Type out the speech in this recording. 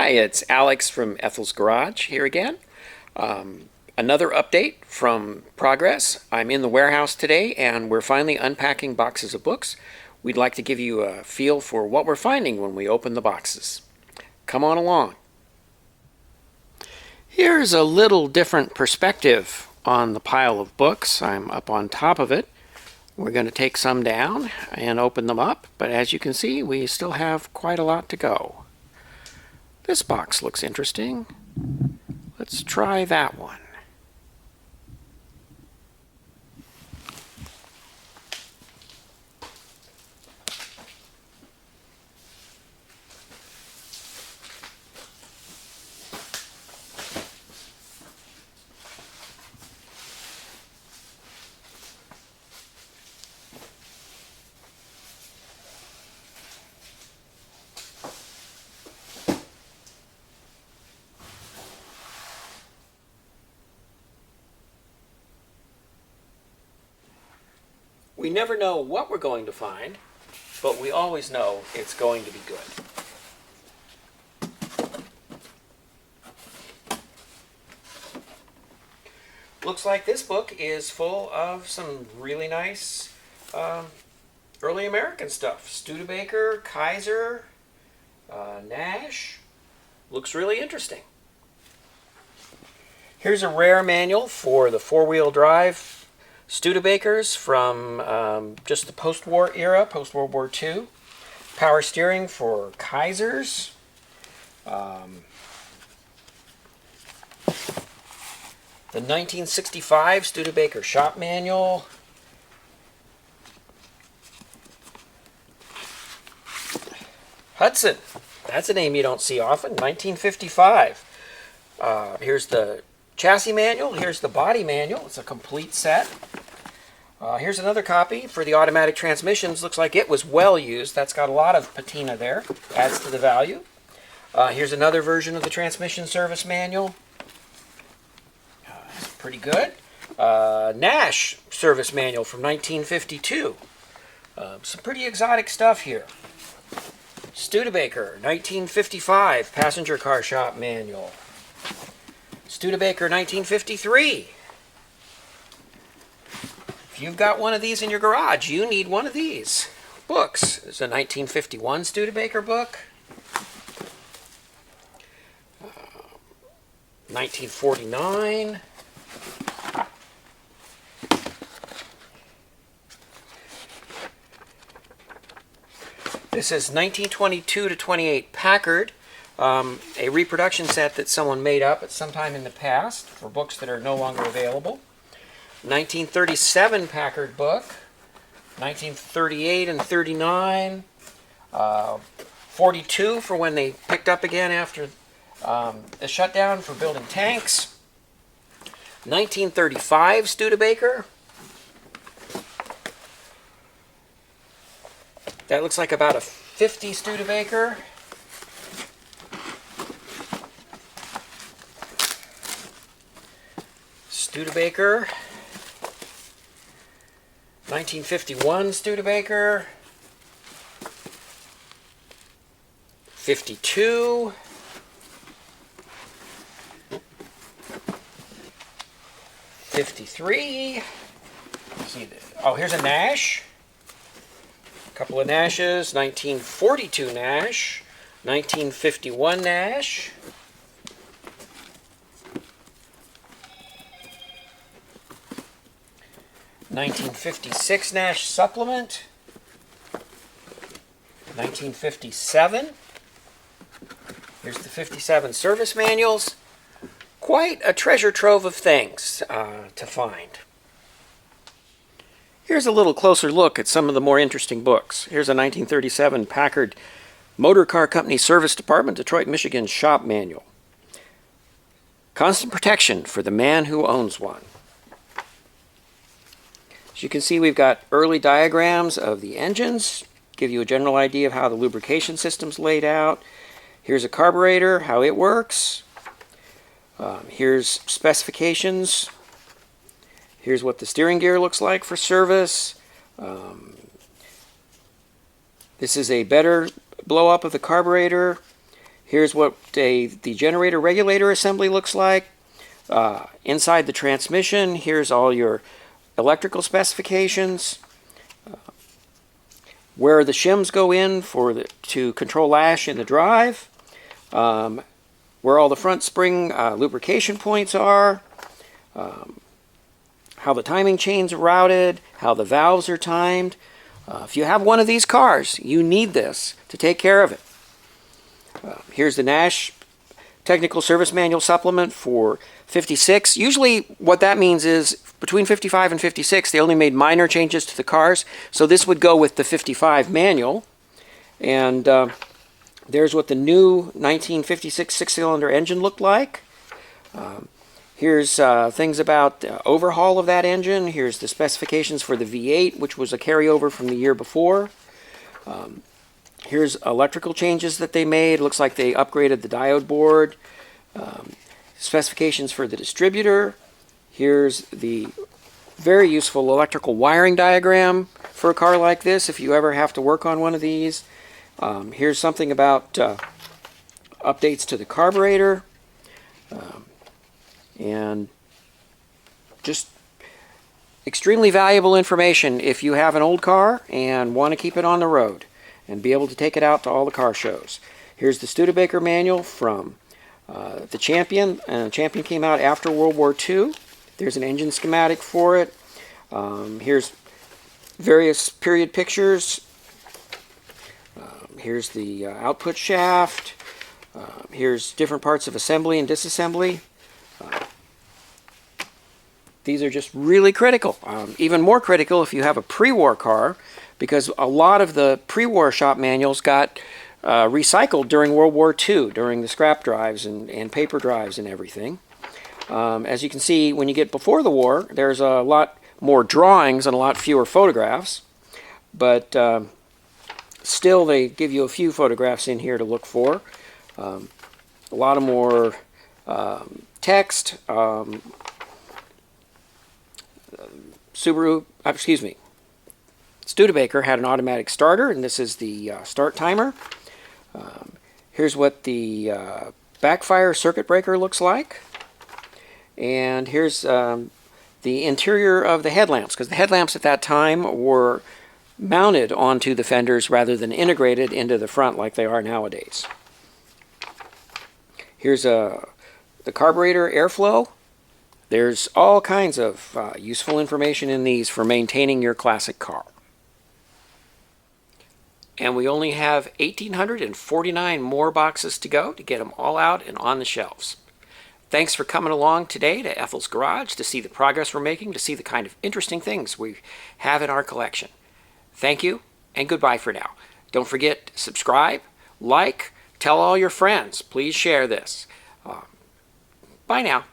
Hi, it's Alex from Ethyl's Garage here again. Another update from progress. I'm in the warehouse today and we're finally unpacking boxes of books. We'd like to give you a feel for what we're finding when we open the boxes. Come on along. Here's a little different perspective on the pile of books. I'm up on top of it. We're going to take some down and open them up, but as you can see, we still have quite a lot to go. This box looks interesting. Let's try that one. We never know what we're going to find, but we always know it's going to be good. Looks like this book is full of some really nice early American stuff. Studebaker, Kaiser, Nash. Looks really interesting. Here's a rare manual for the four-wheel drive Studebakers from just the post-war era, post-World War II. Power steering for Kaisers. The 1965 Studebaker shop manual. Hudson. That's a name you don't see often. 1955. Here's the chassis manual. Here's the body manual. It's a complete set. Here's another copy for the automatic transmissions. Looks like it was well used. That's got a lot of patina there. Adds to the value. Here's another version of the transmission service manual. It's pretty good. Nash service manual from 1952. Some pretty exotic stuff here. Studebaker 1955 passenger car shop manual. Studebaker 1953. If you've got one of these in your garage, you need one of these books. There's a 1951 Studebaker book. 1949. This is 1922 to 28 Packard, a reproduction set that someone made up at some time in the past for books that are no longer available. 1937 Packard book, 1938 and 39, 42 for when they picked up again after the shutdown for building tanks, 1935 Studebaker. That looks like about a 50 Studebaker. Studebaker. 1951 Studebaker. 52. 53. Oh, here's a Nash. A couple of Nashes. 1942 Nash. 1951 Nash. 1956 Nash supplement. 1957. Here's the 57 service manuals. Quite a treasure trove of things to find. Here's a little closer look at some of the more interesting books. Here's a 1937 Packard Motor Car Company Service Department, Detroit, Michigan shop manual. Constant protection for the man who owns one. As you can see, we've got early diagrams of the engines, give you a general idea of how the lubrication system's laid out. Here's a carburetor, how it works. Here's specifications. Here's what the steering gear looks like for service. This is a better blow up of the carburetor. Here's what the generator regulator assembly looks like. Inside the transmission, here's all your electrical specifications. Where the shims go in to control lash in the drive. Where all the front spring lubrication points are. How the timing chains are routed. How the valves are timed. If you have one of these cars, you need this to take care of it. Here's the Nash Technical Service Manual Supplement for 56. Usually what that means is between 55 and 56 they only made minor changes to the cars, so this would go with the 55 manual. And there's what the new 1956 six-cylinder engine looked like. Here's things about the overhaul of that engine. Here's the specifications for the V8, which was a carryover from the year before. Here's electrical changes that they made. Looks like they upgraded the diode board. Specifications for the distributor. Here's the very useful electrical wiring diagram for a car like this if you ever have to work on one of these. Here's something about updates to the carburetor. And just extremely valuable information if you have an old car and want to keep it on the road and be able to take it out to all the car shows. Here's the Studebaker manual from the Champion. Champion came out after World War II. There's an engine schematic for it. Here's various period pictures. Here's the output shaft. Here's different parts of assembly and disassembly. These are just really critical. Even more critical if you have a pre-war car, because a lot of the pre-war shop manuals got recycled during World War II, during the scrap drives and paper drives and everything. As you can see, when you get before the war, there's a lot more drawings and a lot fewer photographs, but still they give you a few photographs in here to look for. A lot of more text. Studebaker had an automatic starter, and this is the start timer. Here's what the backfire circuit breaker looks like. And here's the interior of the headlamps, because the headlamps at that time were mounted onto the fenders rather than integrated into the front like they are nowadays. Here's the carburetor airflow. There's all kinds of useful information in these for maintaining your classic car. And we only have 1,849 more boxes to go to get them all out and on the shelves. Thanks for coming along today to Ethyl's Garage to see the progress we're making, to see the kind of interesting things we have in our collection. Thank you, and goodbye for now. Don't forget to subscribe, like, tell all your friends. Please share this. Bye now.